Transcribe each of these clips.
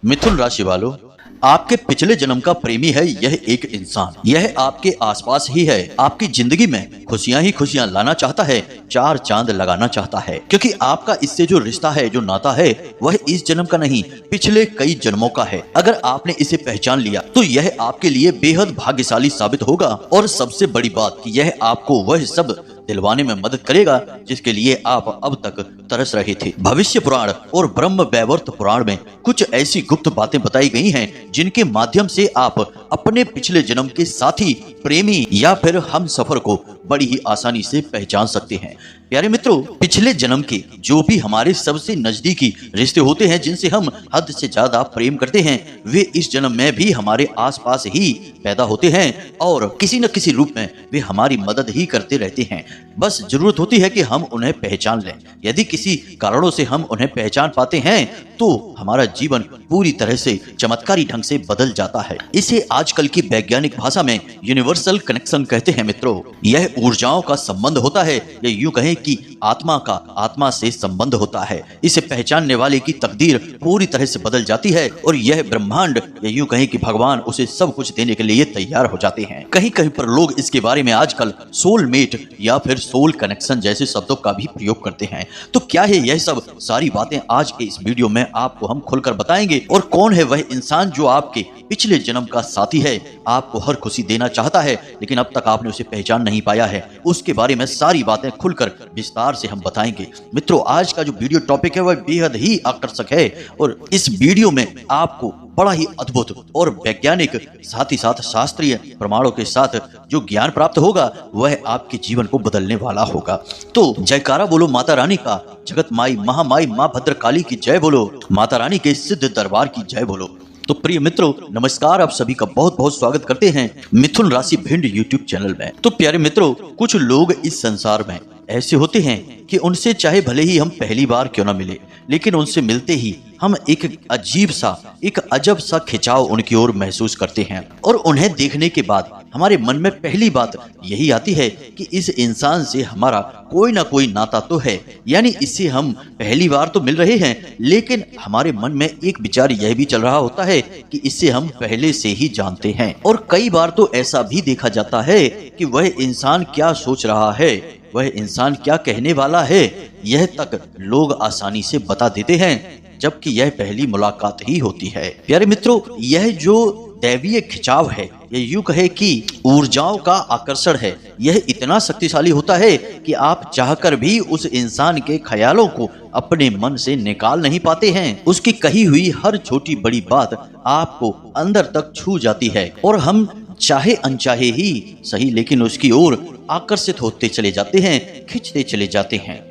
मिथुन राशि वालों, आपके पिछले जन्म का प्रेमी है यह एक इंसान। यह आपके आसपास ही है, आपकी जिंदगी में खुशियां ही खुशियां लाना चाहता है, चार चांद लगाना चाहता है, क्योंकि आपका इससे जो रिश्ता है, जो नाता है, वह इस जन्म का नहीं पिछले कई जन्मों का है। अगर आपने इसे पहचान लिया तो यह आपके लिए बेहद भाग्यशाली साबित होगा और सबसे बड़ी बात कि यह आपको वह सब दिलवाने में मदद करेगा जिसके लिए आप अब तक तरस रहे थे। भविष्य पुराण और ब्रह्म वैवर्त पुराण में कुछ ऐसी गुप्त बातें बताई गई हैं जिनके माध्यम से आप अपने पिछले जन्म के साथी, प्रेमी या फिर हम सफर को बड़ी ही आसानी से पहचान सकते हैं। प्यारे मित्रों, पिछले जन्म के जो भी हमारे सबसे नजदीकी रिश्ते होते हैं, जिनसे हम हद से ज्यादा प्रेम करते हैं, वे इस जन्म में भी हमारे आसपास ही पैदा होते हैं और किसी न किसी रूप में वे हमारी मदद ही करते रहते हैं। बस जरूरत होती है कि हम उन्हें पहचान लें। यदि किसी कारणों से हम उन्हें पहचान पाते हैं तो हमारा जीवन पूरी तरह से चमत्कारी ढंग से बदल जाता है। इसे आजकल की वैज्ञानिक भाषा में यूनिवर्सल कनेक्शन कहते हैं। मित्रों, यह ऊर्जाओं का संबंध होता है, या यूं कहें कि आत्मा का आत्मा से संबंध होता है। इसे पहचानने वाले की तकदीर पूरी तरह से बदल जाती है और यह ब्रह्मांड, या यूं कहें कि भगवान, उसे सब कुछ देने के लिए तैयार हो जाते हैं। कहीं कहीं पर लोग इसके बारे में आजकल सोलमेट या फिर सोल कनेक्शन जैसे शब्दों का भी प्रयोग करते हैं। तो क्या है यह सब सारी बातें आज के इस वीडियो में आपको हम खुलकर बताएंगे। और कौन है वह इंसान जो आपके पिछले जन्म का साथी है, आपको हर खुशी देना चाहता है लेकिन अब तक आपने उसे पहचान नहीं पाया है, उसके बारे में सारी बातें खुलकर विस्तार से हम बताएंगे। मित्रों, आज का जो वीडियो टॉपिक है वह बेहद ही आकर्षक है और इस वीडियो में आपको बड़ा ही अद्भुत और वैज्ञानिक, साथ ही साथ शास्त्रीय प्रमाणों के साथ जो ज्ञान प्राप्त होगा वह आपके जीवन को बदलने वाला होगा। तो जयकारा बोलो माता रानी का, जगत माई महामाई माँ भद्रकाली की जय बोलो, माता रानी के सिद्ध दरबार की जय बोलो। तो प्रिय मित्रों, नमस्कार, आप सभी का बहुत बहुत स्वागत करते हैं मिथुन राशि भिंड यूट्यूब चैनल में। तो प्यारे मित्रों, कुछ लोग इस संसार में ऐसे होते हैं कि उनसे चाहे भले ही हम पहली बार क्यों ना मिले, लेकिन उनसे मिलते ही हम एक अजीब सा, एक अजब सा खिंचाव उनकी ओर महसूस करते हैं और उन्हें देखने के बाद हमारे मन में पहली बात यही आती है कि इस इंसान से हमारा कोई ना कोई नाता तो है। यानी इससे हम पहली बार तो मिल रहे हैं, लेकिन हमारे मन में एक विचार यह भी चल रहा होता है कि इससे हम पहले से ही जानते हैं। और कई बार तो ऐसा भी देखा जाता है कि वह इंसान क्या सोच रहा है, वह इंसान क्या कहने वाला है, यह तक लोग आसानी से बता देते हैं, जबकि यह पहली मुलाकात ही होती है। प्यारे मित्रों, यह जो दैवीय खिंचाव है, ये यूं कहे कि ऊर्जाओं का आकर्षण है, यह इतना शक्तिशाली होता है कि आप चाहकर भी उस इंसान के ख्यालों को अपने मन से निकाल नहीं पाते हैं। उसकी कही हुई हर छोटी बड़ी बात आपको अंदर तक छू जाती है और हम चाहे अनचाहे ही सही, लेकिन उसकी ओर आकर्षित होते चले जाते हैं, खिंचते चले जाते हैं।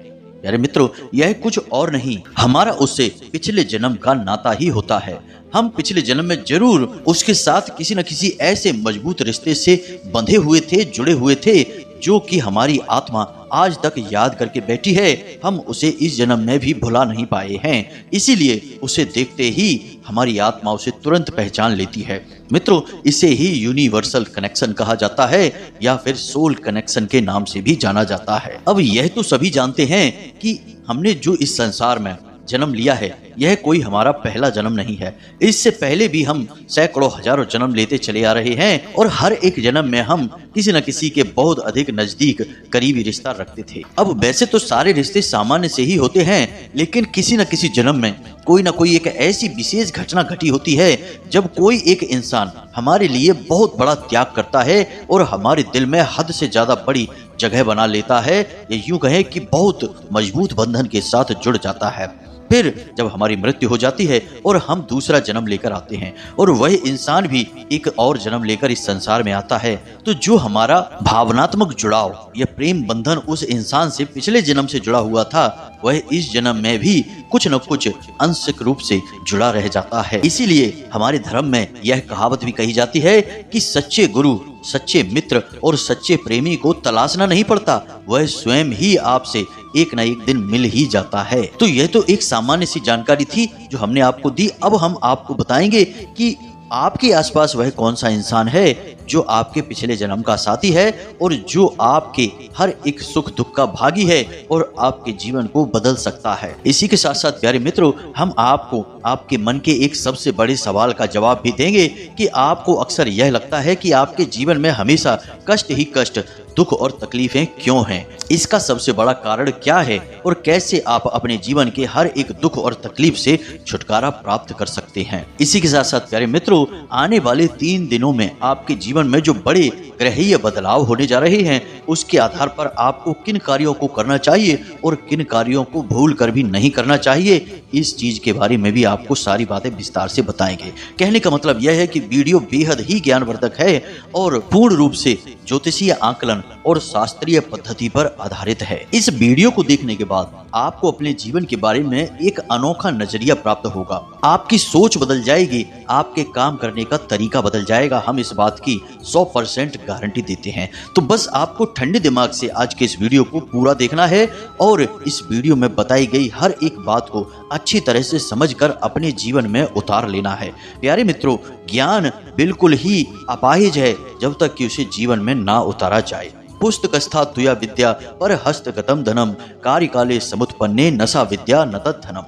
यार मित्रों, यह कुछ और नहीं, हमारा उससे पिछले जन्म का नाता ही होता है। हम पिछले जन्म में जरूर उसके साथ किसी न किसी ऐसे मजबूत रिश्ते से बंधे हुए थे, जुड़े हुए थे, जो कि हमारी आत्मा आज तक याद करके बैठी है। हम उसे इस जन्म में भी भुला नहीं पाए हैं, इसीलिए उसे देखते ही हमारी आत्मा उसे तुरंत पहचान लेती है। मित्रों, इसे ही यूनिवर्सल कनेक्शन कहा जाता है या फिर सोल कनेक्शन के नाम से भी जाना जाता है। अब यह तो सभी जानते हैं कि हमने जो इस संसार में जन्म लिया है, यह कोई हमारा पहला जन्म नहीं है। इससे पहले भी हम सैकड़ों हजारों जन्म लेते चले आ रहे हैं और हर एक जन्म में हम किसी न किसी के बहुत अधिक नजदीक करीबी रिश्ता रखते थे। अब वैसे तो सारे रिश्ते सामान्य से ही होते हैं, लेकिन किसी न किसी जन्म में कोई ना कोई एक ऐसी विशेष घटना घटी होती है जब कोई एक इंसान हमारे लिए बहुत बड़ा त्याग करता है और हमारे दिल में हद से ज्यादा बड़ी जगह बना लेता है, या यूं कहें कि बहुत मजबूत बंधन के साथ जुड़ जाता है। फिर जब हमारी मृत्यु हो जाती है और हम दूसरा जन्म लेकर आते हैं और वह इंसान भी एक और जन्म लेकर इस संसार में आता है, तो जो हमारा भावनात्मक जुड़ाव या प्रेम बंधन उस इंसान से पिछले जन्म से जुड़ा हुआ था, वह इस जन्म में भी कुछ न कुछ आंशिक रूप से जुड़ा रह जाता है। इसीलिए हमारे धर्म में यह कहावत भी कही जाती है कि सच्चे गुरु, सच्चे मित्र और सच्चे प्रेमी को तलाशना नहीं पड़ता, वह स्वयं ही आपसे एक न एक दिन मिल ही जाता है। तो यह तो एक सामान्य सी जानकारी थी जो हमने आपको दी। अब हम आपको बताएंगे कि आपके आसपास वह कौन सा इंसान है जो आपके पिछले जन्म का साथी है और जो आपके हर एक सुख दुख का भागी है और आपके जीवन को बदल सकता है। इसी के साथ साथ प्यारे मित्रों, हम आपको आपके मन के एक सबसे बड़े सवाल का जवाब भी देंगे कि आपको अक्सर यह लगता है कि आपके जीवन में हमेशा कष्ट ही कष्ट, दुख और तकलीफें क्यों हैं, इसका सबसे बड़ा कारण क्या है और कैसे आप अपने जीवन के हर एक दुख और तकलीफ से छुटकारा प्राप्त कर सकते हैं। इसी के साथ साथ प्यारे मित्रों, आने वाले 3 दिनों में आपके जीवन में जो बड़े ग्रहीय बदलाव होने जा रहे हैं, उसके आधार पर आपको किन कार्यों को करना चाहिए और किन कार्यों को भूल कर भी नहीं करना चाहिए, इस चीज के बारे में भी आपको सारी बातें विस्तार से बताएंगे। कहने का मतलब यह है कि वीडियो बेहद ही ज्ञानवर्धक है और पूर्ण रूप से ज्योतिषीय आकलन और शास्त्रीय पद्धति पर आधारित है। इस वीडियो को देखने के बाद आपको अपने जीवन के बारे में एक अनोखा नजरिया प्राप्त होगा, आपकी सोच बदल जाएगी, आपके काम करने का तरीका बदल जाएगा। हम इस बात की 100% गारंटी देते हैं। तो बस आपको ठंडे दिमाग से आज के इस वीडियो को पूरा देखना है और इस वीडियो में बताई गई हर एक बात को अच्छी तरह से समझकर अपने जीवन में उतार लेना है। प्यारे मित्रों, ज्ञान बिल्कुल ही अपाहिज है जब तक कि उसे जीवन में ना उतारा जाए। पुस्तकस्था तुया विद्या पर हस्तगतम धनम कार्यकाले समुत्पन्ने नसा विद्या न तद्धनम।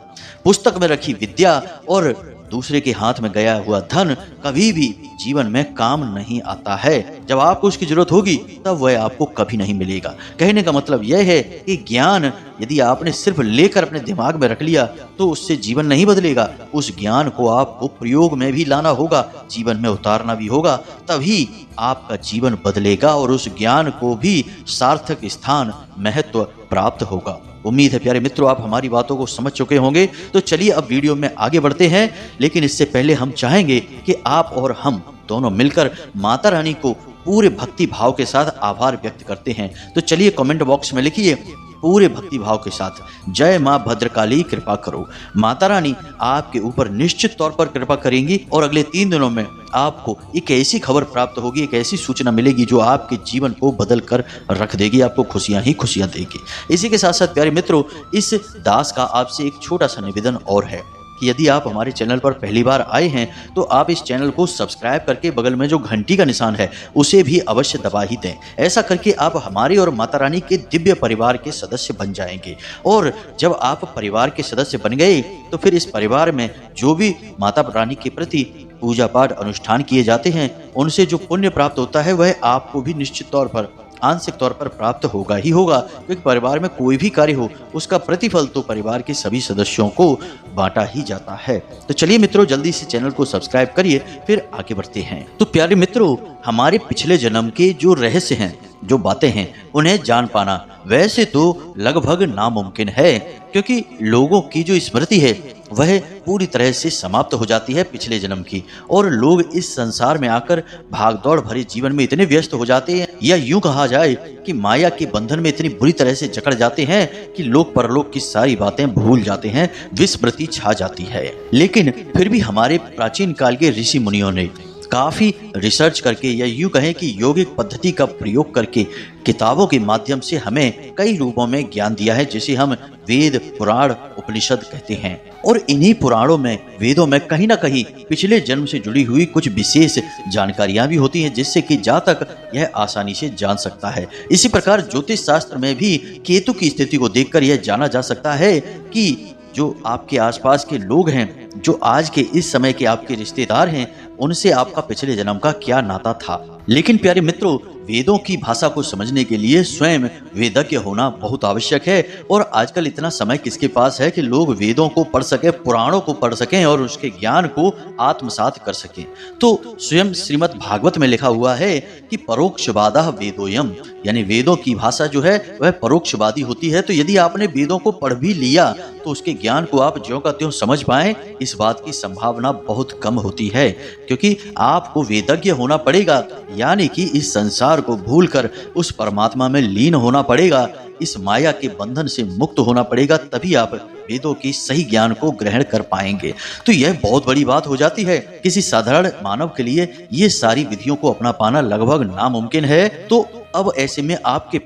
पुस्तक में रखी विद्या और दूसरे के हाथ में गया हुआ धन कभी भी जीवन में काम नहीं आता है। जब आपको उसकी जरूरत होगी तब वह आपको कभी नहीं मिलेगा। कहने का मतलब यह है कि ज्ञान यदि आपने सिर्फ लेकर अपने दिमाग में रख लिया तो उससे जीवन नहीं बदलेगा। उस ज्ञान को आपको प्रयोग में भी लाना होगा, जीवन में उतारना भी होगा, तभी आपका जीवन बदलेगा और उस ज्ञान को भी सार्थक स्थान, महत्व प्राप्त होगा। उम्मीद है प्यारे मित्रों आप हमारी बातों को समझ चुके होंगे। तो चलिए अब वीडियो में आगे बढ़ते हैं, लेकिन इससे पहले हम चाहेंगे कि आप और हम दोनों मिलकर माता रानी को पूरे भक्ति भाव के साथ आभार व्यक्त करते हैं। तो चलिए कमेंट बॉक्स में लिखिए पूरे भक्ति भाव के साथ, जय माँ भद्रकाली कृपा करो। माता रानी आपके ऊपर निश्चित तौर पर कृपा करेंगी और अगले 3 दिनों में आपको एक ऐसी खबर प्राप्त होगी, एक ऐसी सूचना मिलेगी जो आपके जीवन को बदल कर रख देगी, आपको खुशियां ही खुशियां देगी। इसी के साथ साथ प्यारे मित्रों, इस दास का आपसे एक छोटा सा निवेदन और है कि यदि आप हमारे चैनल पर पहली बार आए हैं तो आप इस चैनल को सब्सक्राइब करके बगल में जो घंटी का निशान है उसे भी अवश्य दबा ही दें। ऐसा करके आप हमारे और माता रानी के दिव्य परिवार के सदस्य बन जाएंगे। और जब आप परिवार के सदस्य बन गए तो फिर इस परिवार में जो भी माता रानी के प्रति पूजा पाठ अनुष्ठान किए जाते हैं, उनसे जो पुण्य प्राप्त होता है वह आपको भी निश्चित तौर पर आंशिक तौर पर प्राप्त होगा ही होगा, क्योंकि परिवार में कोई भी कार्य हो उसका प्रतिफल तो परिवार के सभी सदस्यों को बांटा ही जाता है। तो चलिए मित्रों, जल्दी से चैनल को सब्सक्राइब करिए, फिर आगे बढ़ते हैं। तो प्यारे मित्रों, हमारे पिछले जन्म के जो रहस्य हैं, जो बातें हैं, उन्हें जान पाना वैसे तो लगभग नामुमकिन है, क्योंकि लोगों की जो स्मृति है वह पूरी तरह से समाप्त हो जाती है पिछले जन्म की, और लोग इस संसार में आकर भागदौड़ भरे जीवन में इतने व्यस्त हो जाते हैं, या यूं कहा जाए कि माया के बंधन में इतनी बुरी तरह से जकड़ जाते हैं कि लोग परलोक की सारी बातें भूल जाते हैं, विस्मृति छा जाती है। लेकिन फिर भी हमारे प्राचीन काल के ऋषि मुनियों ने काफी रिसर्च करके, या यूं कहें कि योगिक पद्धति का प्रयोग करके किताबों के माध्यम से हमें कई रूपों में ज्ञान दिया है, जिसे हम वेद, पुराण, उपनिषद कहते हैं। और इन्हीं पुराणों में, वेदों में कहीं ना कहीं पिछले जन्म से जुड़ी हुई कुछ विशेष जानकारियां भी होती हैं, जिससे कि जातक यह आसानी से जान सकता है। इसी प्रकार ज्योतिष शास्त्र में भी केतु की स्थिति को देखकर यह जाना जा सकता है कि जो आपके आसपास के लोग हैं, जो आज के इस समय के आपके रिश्तेदार हैं, उनसे आपका पिछले जन्म का क्या नाता था। लेकिन प्यारे मित्रों, वेदों की भाषा को समझने के लिए स्वयं वेदज्ञ होना बहुत आवश्यक है। और आजकल इतना समय किसके पास है कि लोग वेदों को पढ़ सकें, पुराणों को पढ़ सकें और उसके ज्ञान को आत्मसात कर सकें। तो स्वयं श्रीमद् भागवत में लिखा हुआ है कि परोक्षवादः वेदोयम, यानी वेदों की भाषा जो है वह परोक्षवादी होती है। तो यदि आपने वेदों को पढ़ भी लिया तो उसके ज्ञान को आप ज्यों का त्यों समझ पाएं, इस बात की संभावना बहुत कम होती है, क्योंकि आपको वेदज्ञ होना पड़ेगा, यानी कि इस संसार को भूलकर उस परमात्मा में लीन होना पड़ेगा, इस माया के बंधन से मुक्त होना पड़ेगा, तभी आप वेदों की सही ज्ञान को ग्रहण कर पाएंगे। तो यह बहुत बड़ी बात हो जाती है। किसी साधारण मानव के लिए ये सारी विधियों को अपना पाना लगभग नामुमकिन है। तो अब ऐसे में आपके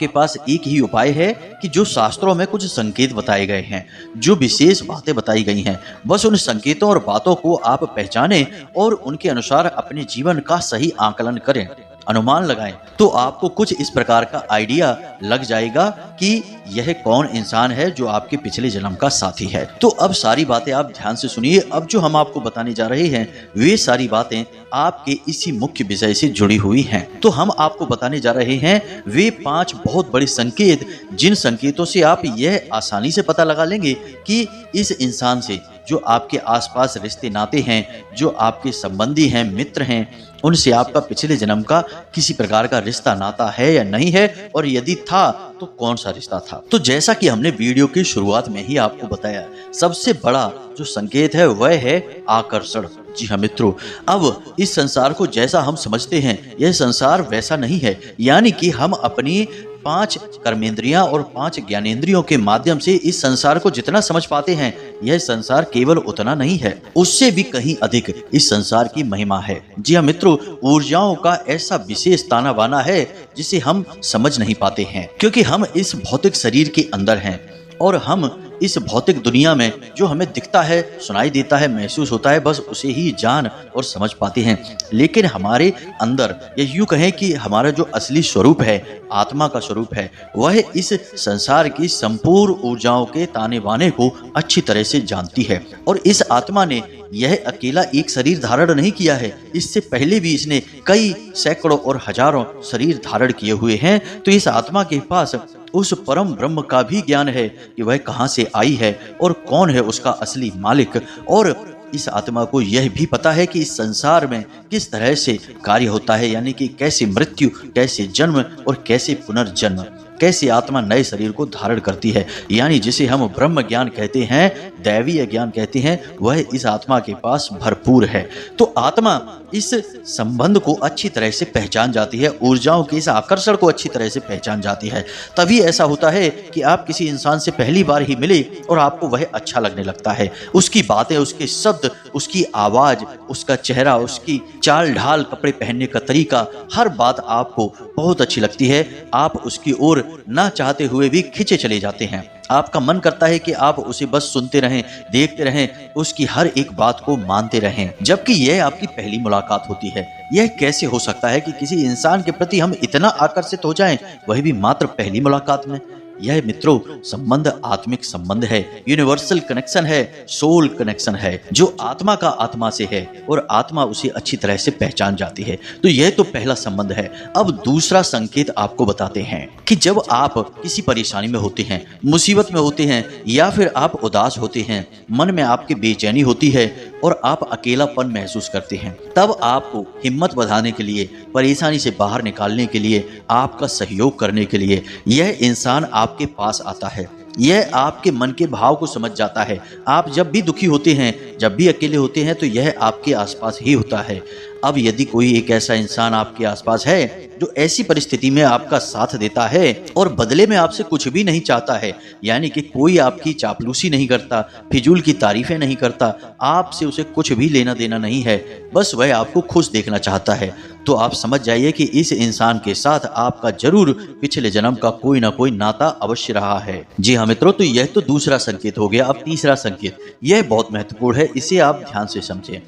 पास एक ही उपाय है कि जो शास्त्रों में कुछ संकेत बताए गए हैं, जो विशेष बातें बताई गई हैं, बस उन संकेतों और बातों को आप पहचानें और उनके अनुसार अपने जीवन का सही आकलन करें। अनुमान लगाएं तो आपको कुछ इस प्रकार का आइडिया लग जाएगा कि यह कौन इंसान है जो आपके पिछले जन्म का साथी है। तो अब सारी बातें आप ध्यान से सुनिए। अब जो हम आपको बताने जा रहे हैं वे सारी बातें आपके इसी मुख्य विषय से जुड़ी हुई हैं। तो हम आपको बताने जा रहे हैं वे 5 बहुत बड़े संकेत, जिन संकेतों से आप यह आसानी से पता लगा लेंगे कि इस इंसान से जो आपके आसपास रिश्ते नाते हैं, जो आपके संबंधी हैं, मित्र हैं, उनसे आपका पिछले जन्म का किसी प्रकार का रिश्ता नाता है या नहीं है, और यदि था तो कौन सा रिश्ता था। तो जैसा कि हमने वीडियो की शुरुआत में ही आपको बताया, सबसे बड़ा जो संकेत है वह है आकर्षण। जी हाँ मित्रों, अब इस संसार को जैसा हम समझते हैं यह संसार वैसा नहीं है। यानी कि हम अपनी 5 कर्मेंद्रियां और 5 ज्ञानेंद्रियों के माध्यम से इस संसार को जितना समझ पाते हैं, यह संसार केवल उतना नहीं है, उससे भी कहीं अधिक इस संसार की महिमा है। जी हाँ मित्रों, ऊर्जाओं का ऐसा विशेष ताना बाना है जिसे हम समझ नहीं पाते हैं, क्योंकि हम इस भौतिक शरीर के अंदर हैं और हम इस भौतिक दुनिया में जो हमें दिखता है, सुनाई देता है, महसूस होता है, बस उसे ही जान और समझ पाते हैं। लेकिन हमारे अंदर, या यूं कहें कि हमारा जो असली स्वरूप है, आत्मा का स्वरूप है, वह इस संसार की संपूर्ण ऊर्जाओं के ताने बाने को अच्छी तरह से जानती है। और इस आत्मा ने यह अकेला एक शरीर धारण नहीं किया है, इससे पहले भी इसने कई सैकड़ों और हजारों शरीर धारण किए हुए हैं। तो इस आत्मा के पास उस परम ब्रह्म का भी ज्ञान है कि वह कहाँ से आई है और कौन है उसका असली मालिक। और इस आत्मा को यह भी पता है कि इस संसार में किस तरह से कार्य होता है, यानी कि कैसे मृत्यु, कैसे जन्म और कैसे पुनर्जन्म, कैसे आत्मा नए शरीर को धारण करती है। यानी जिसे हम ब्रह्म ज्ञान कहते हैं, दैवीय ज्ञान कहते हैं, वह इस आत्मा के पास भरपूर है। तो आत्मा इस संबंध को अच्छी तरह से पहचान जाती है, ऊर्जाओं के इस आकर्षण को अच्छी तरह से पहचान जाती है। तभी ऐसा होता है कि आप किसी इंसान से पहली बार ही मिले और आपको वह अच्छा लगने लगता है। उसकी बातें, उसके शब्द, उसकी आवाज, उसका चेहरा, उसकी चाल ढाल, कपड़े पहनने का तरीका, हर बात आपको बहुत अच्छी लगती है। आप उसकी ओर ना चाहते हुए भी खिंचे चले जाते हैं। आपका मन करता है कि आप उसे बस सुनते रहें, देखते रहें, उसकी हर एक बात को मानते रहें, जबकि यह आपकी पहली मुलाकात होती है। यह कैसे हो सकता है कि किसी इंसान के प्रति हम इतना आकर्षित हो जाएं, वह भी मात्र पहली मुलाकात में। यह मित्रों संबंध आत्मिक संबंध है, यूनिवर्सल कनेक्शन है, सोल कनेक्शन है, जो आत्मा का आत्मा से है और आत्मा उसे अच्छी तरह से पहचान जाती है। तो यह तो पहला संबंध है। अब दूसरा संकेत आपको बताते हैं कि जब आप किसी परेशानी में होते हैं, मुसीबत में होते हैं, या फिर आप उदास होते हैं, मन में आपकी बेचैनी होती है और आप अकेलापन महसूस करते हैं, तब आपको हिम्मत बढ़ाने के लिए, परेशानी से बाहर निकालने के लिए, आपका सहयोग करने के लिए यह इंसान आपके पास आता है। यह आपके मन के भाव को समझ जाता है। आप जब भी दुखी होते हैं, जब भी अकेले होते हैं, तो यह आपके आसपास ही होता है। अब यदि कोई एक ऐसा इंसान आपके आसपास है जो ऐसी परिस्थिति में आपका साथ देता है और बदले में आपसे कुछ भी नहीं चाहता है, यानी कि कोई आपकी चापलूसी नहीं करता, फिजूल की तारीफें नहीं करता, आपसे उसे कुछ भी लेना देना नहीं है, बस वह आपको खुश देखना चाहता है, तो आप समझ जाइए कि इस इंसान के साथ आपका जरूर पिछले जन्म का कोई ना कोई नाता अवश्य रहा है। जी हाँ मित्रों, तो यह तो दूसरा संकेत हो गया। अब तीसरा संकेत, यह बहुत महत्वपूर्ण है, इसे आप ध्यान से समझें।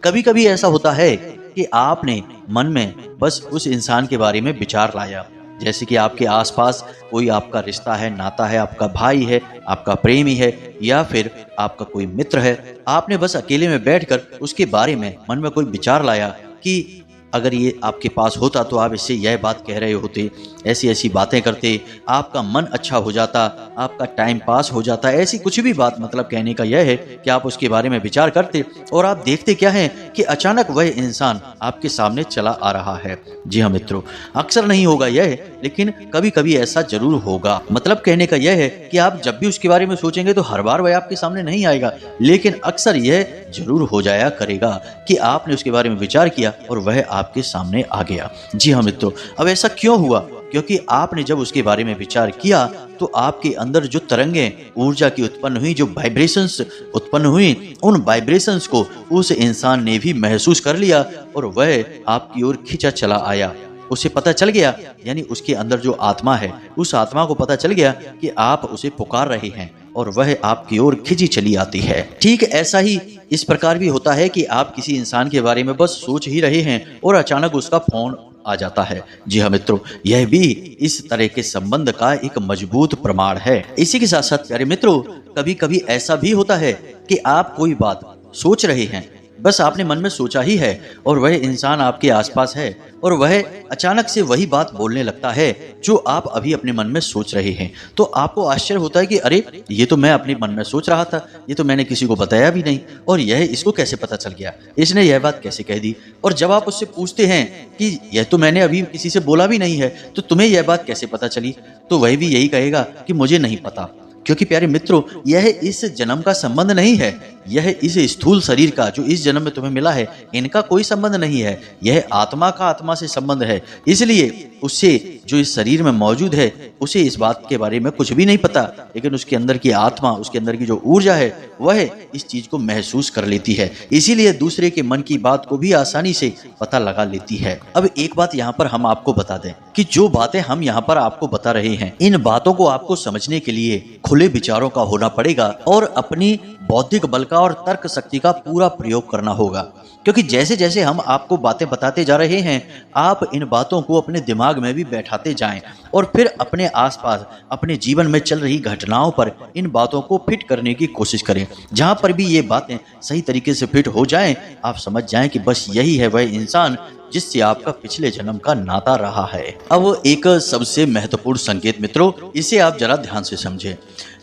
कभी कभी ऐसा होता है कि आपने मन में बस उस इंसान के बारे में विचार लाया, जैसे कि आपके आसपास कोई आपका रिश्ता है, नाता है, आपका भाई है, आपका प्रेमी है, या फिर आपका कोई मित्र है। आपने बस अकेले में बैठकर उसके बारे में मन में कोई विचार लाया कि अगर ये आपके पास होता तो आप इससे यह बात कह रहे होते, ऐसी ऐसी बातें करते, आपका मन अच्छा हो जाता, आपका टाइम पास हो जाता। ऐसी कुछ भी बात, मतलब कहने का यह है कि आप उसके बारे में विचार करते और आप देखते क्या है कि अचानक वह इंसान आपके सामने चला आ रहा है। जी हाँ मित्रों, अक्सर नहीं होगा यह, लेकिन कभी कभी ऐसा जरूर होगा। मतलब कहने का यह है कि आप जब भी उसके बारे में सोचेंगे तो हर बार वह आपके सामने नहीं आएगा, लेकिन अक्सर यह जरूर हो जाया करेगा कि आपने उसके बारे में विचार किया और वह आपके सामने आ गया। जी हाँ मित्रों, अब ऐसा क्यों हुआ? क्योंकि आपने जब उसके बारे में विचार किया तो आपके अंदर जो तरंगें ऊर्जा की उत्पन्न हुई, जो वाइब्रेशंस उत्पन्न हुई, उन वाइब्रेशंस को उस इंसान ने भी महसूस कर लिया और वह आपकी ओर खिंचा चला आया। उसे पता चल गया, यानी उसके अंदर जो आत्मा है, उस आत्मा को पता चल गया कि आप उसे पुकार रहे हैं और वह आपकी ओर खिंची चली आती है। ठीक ऐसा ही इस प्रकार भी होता है कि आप किसी इंसान के बारे में बस सोच ही रहे हैं और अचानक उसका फोन आ जाता है। जी हाँ मित्रों, यह भी इस तरह के संबंध का एक मजबूत प्रमाण है। इसी के साथ साथ प्यारे मित्रों, कभी कभी ऐसा भी होता है कि आप कोई बात सोच रहे हैं, बस आपने मन में सोचा ही है और वह इंसान आपके आसपास है और वह अचानक से वही बात बोलने लगता है जो आप अभी अपने मन में सोच रहे हैं। तो आपको आश्चर्य होता है कि अरे, ये तो मैं अपने मन में सोच रहा था, ये तो मैंने किसी को बताया भी नहीं और यह इसको कैसे पता चल गया, इसने यह बात कैसे कह दी। और जब आप उससे पूछते हैं कि यह तो मैंने अभी किसी से बोला भी नहीं है, तो तुम्हें यह बात कैसे पता चली, तो वह भी यही कहेगा कि मुझे नहीं पता। क्योंकि प्यारे मित्रों, यह इस जन्म का संबंध नहीं है, यह इस स्थूल शरीर का जो इस जन्म में तुम्हें मिला है, इनका कोई संबंध नहीं है। यह आत्मा का आत्मा से संबंध है। इसलिए उससे जो इस शरीर में मौजूद है, उसे इस बात के बारे में कुछ भी नहीं पता, लेकिन उसके अंदर की आत्मा, उसके अंदर की जो ऊर्जा है, वह इस चीज को महसूस कर लेती है। इसीलिए दूसरे के मन की बात को भी आसानी से पता लगा लेती है। अब एक बात यहाँ पर हम आपको बता दें कि जो बातें हम यहाँ पर आपको बता रहे हैं, इन बातों को आपको समझने के लिए खुले विचारों का होना पड़ेगा और अपनी बौद्धिक बल का और तर्क शक्ति का पूरा प्रयोग करना होगा। क्योंकि जैसे जैसे हम आपको बातें बताते जा रहे हैं, आप इन बातों को अपने दिमाग में भी बैठाते जाएं और फिर अपने आसपास, अपने जीवन में चल रही घटनाओं पर इन बातों को फिट करने की कोशिश करें। जहां पर भी ये बातें सही तरीके से फिट हो जाएं, आप समझ जाएं कि बस यही है वह इंसान जिससे आपका पिछले जन्म का नाता रहा है। अब एक सबसे महत्वपूर्ण संकेत मित्रों, इसे आप जरा ध्यान से समझें।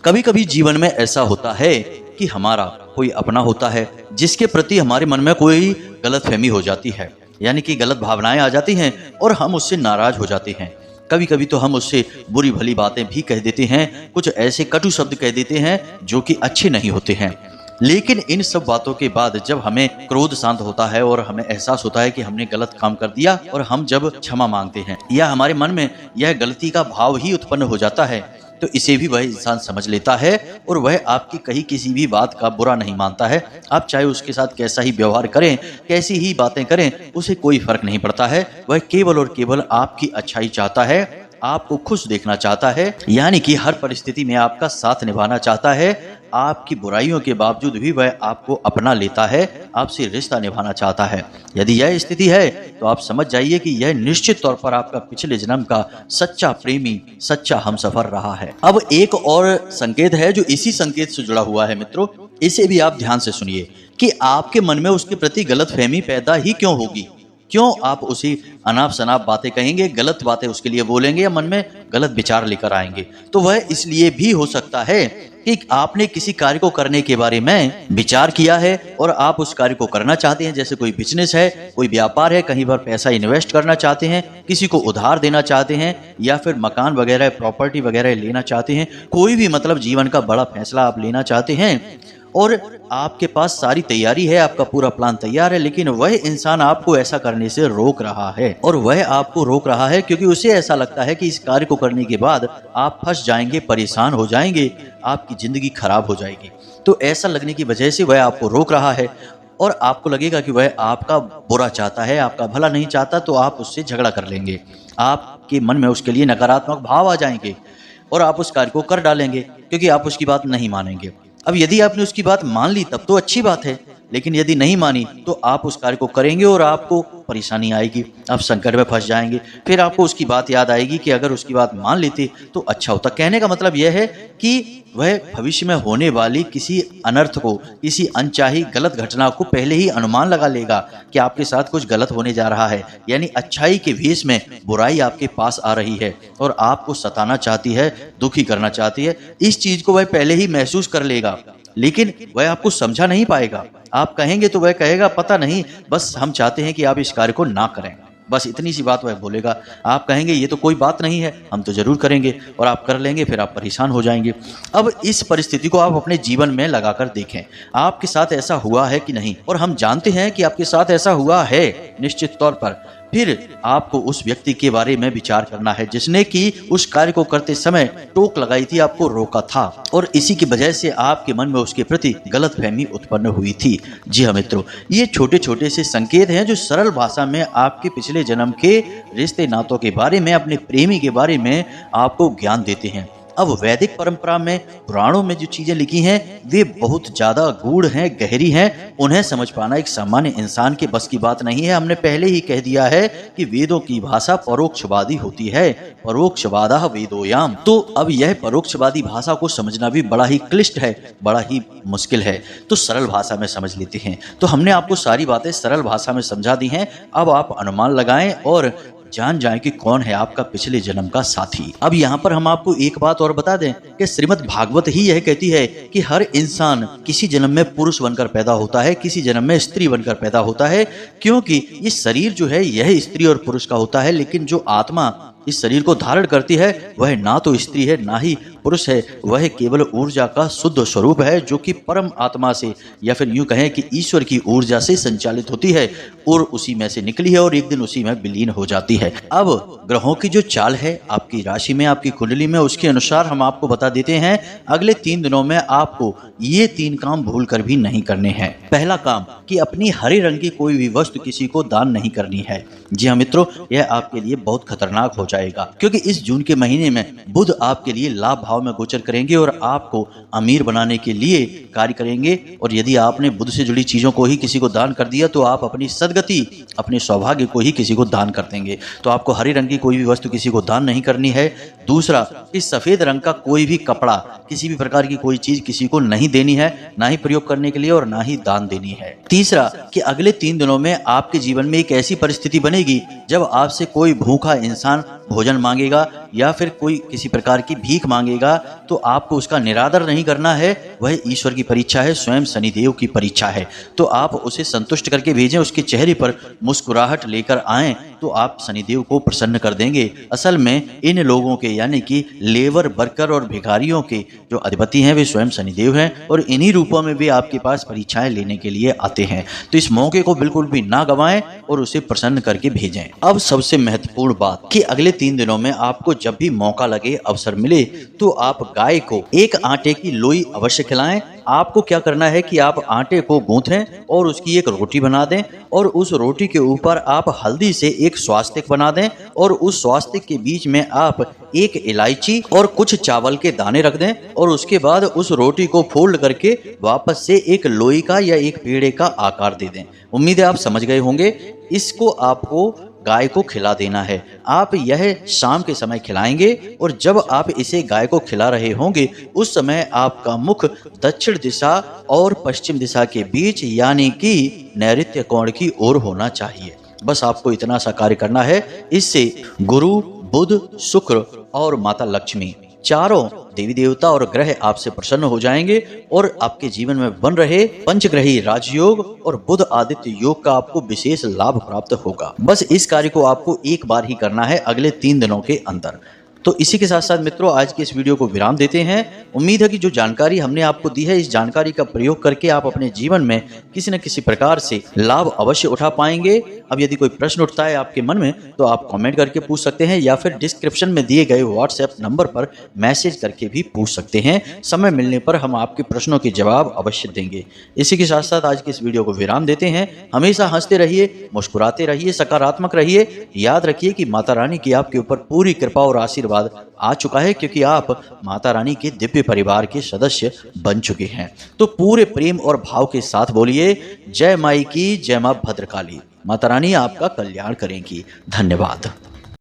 कभी कभी जीवन में ऐसा होता है कि हमारा कोई अपना होता है जिसके प्रति हमारे मन में कोई गलतफहमी हो जाती है, यानी कि गलत भावनाएं आ जाती हैं और हम उससे नाराज हो जाते हैं। कभी कभी तो हम उससे बुरी भली बातें भी कह देते हैं, कुछ ऐसे कटु शब्द कह देते हैं जो कि अच्छे नहीं होते हैं। लेकिन इन सब बातों के बाद जब हमें क्रोध शांत होता है और हमें एहसास होता है कि हमने गलत काम कर दिया और हम जब क्षमा मांगते हैं या हमारे मन में यह गलती का भाव ही उत्पन्न हो जाता है, तो इसे भी वह इंसान समझ लेता है और वह आपकी कही किसी भी बात का बुरा नहीं मानता है। आप चाहे उसके साथ कैसा ही व्यवहार करें, कैसी ही बातें करें, उसे कोई फर्क नहीं पड़ता है। वह केवल और केवल आपकी अच्छाई चाहता है, आपको खुश देखना चाहता है, यानी कि हर परिस्थिति में आपका साथ निभाना चाहता है। आपकी बुराइयों के बावजूद भी वह आपको अपना लेता है, आपसे रिश्ता निभाना चाहता है। यदि यह स्थिति है तो आप समझ जाइए कि यह निश्चित तौर पर आपका पिछले जन्म का सच्चा प्रेमी, सच्चा हमसफर रहा है। अब एक और संकेत है जो इसी संकेत से जुड़ा हुआ है मित्रों, इसे भी आप ध्यान से सुनिए कि आपके मन में उसके प्रति गलतफहमी पैदा ही क्यों होगी। क्यों आप उसी अनाप शनाप बातें कहेंगे, गलत बातें उसके लिए बोलेंगे या मन में गलत विचार लेकर आएंगे। तो वह इसलिए भी हो सकता है कि आपने किसी कार्य को करने के बारे में विचार किया है और आप उस कार्य को करना चाहते हैं। जैसे कोई बिजनेस है, कोई व्यापार है, कहीं पर पैसा इन्वेस्ट करना चाहते हैं, किसी को उधार देना चाहते हैं या फिर मकान वगैरह, प्रॉपर्टी वगैरह लेना चाहते हैं, कोई भी मतलब जीवन का बड़ा फैसला आप लेना चाहते हैं और आपके पास सारी तैयारी है, आपका पूरा प्लान तैयार है, लेकिन वह इंसान आपको ऐसा करने से रोक रहा है। और वह आपको रोक रहा है क्योंकि उसे ऐसा लगता है कि इस कार्य को करने के बाद आप फंस जाएंगे, परेशान हो जाएंगे, आपकी जिंदगी खराब हो जाएगी। तो ऐसा लगने की वजह से वह आपको रोक रहा है और आपको लगेगा कि वह आपका बुरा चाहता है, आपका भला नहीं चाहता, तो आप उससे झगड़ा कर लेंगे। आपके मन में उसके लिए नकारात्मक भाव आ जाएंगे और आप उस कार्य को कर डालेंगे क्योंकि आप उसकी बात नहीं मानेंगे। अब यदि आपने उसकी बात मान ली तब तो अच्छी बात है, लेकिन यदि नहीं मानी तो आप उस कार्य को करेंगे और आपको परेशानी आएगी, आप संकट में फंस जाएंगे। फिर आपको उसकी बात याद आएगी कि अगर उसकी बात मान लेते तो अच्छा होता। कहने का मतलब यह है कि वह भविष्य में होने वाली किसी अनर्थ को, किसी अनचाही गलत घटना को पहले ही अनुमान लगा लेगा कि आपके साथ कुछ गलत होने जा रहा है, यानी अच्छाई के भेष में बुराई आपके पास आ रही है और आपको सताना चाहती है, दुखी करना चाहती है। इस चीज को वह पहले ही महसूस कर लेगा, लेकिन वह आपको समझा नहीं पाएगा। आप कहेंगे तो वह कहेगा पता नहीं, बस हम चाहते हैं कि आप इस कार्य को ना करें, बस इतनी सी बात वह बोलेगा। आप कहेंगे ये तो कोई बात नहीं है, हम तो जरूर करेंगे, और आप कर लेंगे, फिर आप परेशान हो जाएंगे। अब इस परिस्थिति को आप अपने जीवन में लगाकर देखें, आपके साथ ऐसा हुआ है कि नहीं। और हम जानते हैं कि आपके साथ ऐसा हुआ है निश्चित तौर पर। फिर आपको उस व्यक्ति के बारे में विचार करना है जिसने कि उस कार्य को करते समय टोक लगाई थी, आपको रोका था, और इसी की वजह से आपके मन में उसके प्रति गलतफहमी उत्पन्न हुई थी। जी हाँ मित्रों, ये छोटे छोटे से संकेत हैं जो सरल भाषा में आपके पिछले जन्म के रिश्ते नातों के बारे में, अपने प्रेमी के बारे में आपको ज्ञान देते हैं। अब वैदिक परंपरा में, पुराणों में जो चीजें लिखी हैं वे बहुत ज्यादा गूढ़ हैं, गहरी हैं। उन्हें समझ पाना एक सामान्य इंसान के बस की बात नहीं है। हमने पहले ही कह दिया है कि वेदों की भाषा परोक्षवादी होती है, परोक्षवादा वेदोयाम। तो अब यह परोक्षवादी भाषा को समझना भी बड़ा ही क्लिष्ट है, बड़ा ही मुश्किल है। तो सरल भाषा में समझ लेते हैं। तो हमने आपको सारी बातें सरल भाषा में समझा दी हैं। अब आप अनुमान लगाएं और जान जाएं कि कौन है आपका पिछले जन्म का साथी। अब यहाँ पर हम आपको एक बात और बता दें कि श्रीमद् भागवत ही यह कहती है कि हर इंसान किसी जन्म में पुरुष बनकर पैदा होता है, किसी जन्म में स्त्री बनकर पैदा होता है, क्योंकि ये शरीर जो है यह स्त्री और पुरुष का होता है, लेकिन जो आत्मा इस शरीर को धारण करती है वह ना तो स्त्री है ना ही पुरुष है, वह केवल ऊर्जा का शुद्ध स्वरूप है जो कि परम आत्मा से, या फिर यूं कहें कि ईश्वर की ऊर्जा से संचालित होती है और उसी में से निकली है और एक दिन उसी में विलीन हो जाती है। अब ग्रहों की जो चाल है आपकी राशि में, आपकी कुंडली में, उसके अनुसार हम आपको बता देते हैं अगले 3 दिनों में आपको ये 3 काम भूल कर भी नहीं करने हैं। पहला काम कि अपनी हरे रंग की कोई भी वस्तु किसी को दान नहीं करनी है। जी हाँ मित्रों, यह आपके लिए बहुत खतरनाक हो जाएगा, क्योंकि इस जून के महीने में बुध आपके लिए लाभ भाव में गोचर करेंगे और आपको अमीर बनाने के लिए कार्य करेंगे। और यदि आपने बुध से जुड़ी चीजों को ही किसी को दान कर दिया तो आप अपनी सदगति, अपने सौभाग्य को ही किसी को दान कर देंगे। तो आपको हरे रंग की कोई भी वस्तु किसी को दान नहीं करनी है। दूसरा कि सफेद रंग का कोई भी कपड़ा, किसी भी प्रकार की कोई चीज किसी को नहीं देनी है, ना ही प्रयोग करने के लिए और ना ही दान देनी है। तीसरा कि अगले 3 दिनों में आपके जीवन में एक ऐसी परिस्थिति बनेगी जब आपसे कोई भूखा इंसान भोजन मांगेगा या फिर कोई किसी प्रकार की भीख मांगेगा तो आपको उसका निरादर नहीं करना है। वह ईश्वर की परीक्षा है, स्वयं शनिदेव की परीक्षा है। तो आप उसे संतुष्ट करके भेजें, उसके चेहरे पर मुस्कुराहट लेकर आएं तो आप शनिदेव को प्रसन्न कर देंगे। असल में इन लोगों के यानी कि लेबर वर्कर और भिखारियों के जो अधिपति हैं वे स्वयं शनिदेव हैं और इन्हीं रूपों में वे आपके पास परीक्षाएं लेने के लिए आते हैं। तो इस मौके को बिल्कुल भी ना गंवाएं और उसे प्रसन्न करके भेजें। अब सबसे महत्वपूर्ण बात कि अगले 3 दिनों में आपको जब भी मौका लगे, अवसर मिले, तो आप गाय को एक आटे की लोई अवश्य खिलाएं। आपको क्या करना है कि आप आटे को गूंथें और उसकी एक रोटी बना दें और उस रोटी के ऊपर आप हल्दी से एक स्वास्तिक बना दें और उस स्वास्तिक के बीच में आप एक इलायची और कुछ चावल के दाने रख दें और उसके बाद उस रोटी को फोल्ड करके वापस से एक लोई का या एक पेड़े का आकार दे दें। उम्मीद है आप समझ गए होंगे। इसको आपको गाय को खिला देना है। आप यह शाम के समय खिलाएंगे और जब आप इसे गाय को खिला रहे होंगे उस समय आपका मुख दक्षिण दिशा और पश्चिम दिशा के बीच यानी कि नैऋत्य कोण की ओर होना चाहिए। बस आपको इतना सा कार्य करना है। इससे गुरु, बुध, शुक्र और माता लक्ष्मी चारों देवी देवता और ग्रह आपसे प्रसन्न हो जाएंगे और आपके जीवन में बन रहे पंचग्रही राजयोग और बुध आदित्य योग का आपको विशेष लाभ प्राप्त होगा। बस इस कार्य को आपको एक बार ही करना है अगले 3 दिनों के अंदर। तो इसी के साथ साथ मित्रों आज की इस वीडियो को विराम देते हैं। उम्मीद है कि जो जानकारी हमने आपको दी है इस जानकारी का प्रयोग करके आप अपने जीवन में किसी न किसी प्रकार से लाभ अवश्य उठा पाएंगे। अब यदि कोई प्रश्न उठता है आपके मन में तो आप कमेंट करके पूछ सकते हैं या फिर डिस्क्रिप्शन में दिए गए व्हाट्सएप नंबर पर मैसेज करके भी पूछ सकते हैं। समय मिलने पर हम आपके प्रश्नों के जवाब अवश्य देंगे। इसी के साथ साथ आज की इस वीडियो को विराम देते हैं। हमेशा हंसते रहिए, मुस्कुराते रहिए, सकारात्मक रहिए। याद रखिए कि माता रानी की आपके ऊपर पूरी कृपा और आशीर्वाद आ चुका है क्योंकि आप माता रानी के दिव्य परिवार के सदस्य बन चुके हैं। तो पूरे प्रेम और भाव के साथ बोलिए जय माई की, जय मां भद्रकाली। माता रानी आपका कल्याण करेंगी। धन्यवाद।